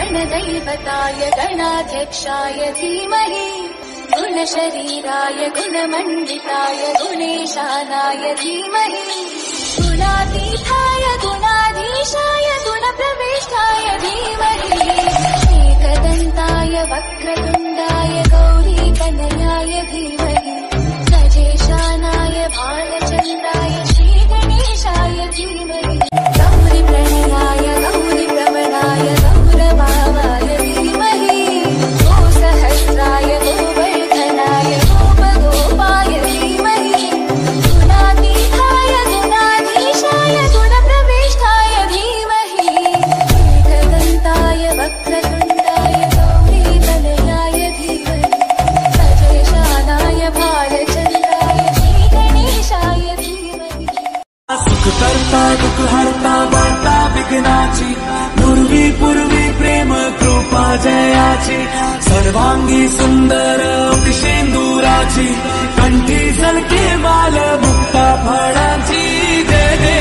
गणदैवताय गणाध्यक्षाय धीमहि गुणशरीराय गुणमण्डिताय गुणेशानाय धीमहि गुणातीताय गुणाधीशाय गुणप्रविष्टाय धीमहि एकदन्ताय वक्रतुण्डाय गौरीतनयाय धीमहि गजेशानाय बालचन्द्राय श्रीगणेशाय धीमहि गौरीप्रणयाय गौरीप्रवणाय गौरभावाय धीमहि गोसहस्राय गोवर्धनाय गोपगोपाय धीमहि गुणातीताय गुणाधीशाय गुणप्रविष्टाय धीमहि एकदन्ताय वक्रतुण्डाय गौरीतनयाय धीमहि गजेशानाय बालचन्द्राय श्रीगणेशाय धीमहि सुख करता दुख हरता वार्ता विघ्नाची पूर्वी पूर्वी प्रेम कृपा जयाची सर्वांगी सुंदर अतिशेंदुराची कंठी झलके माल मुक्ता फळाची जय जय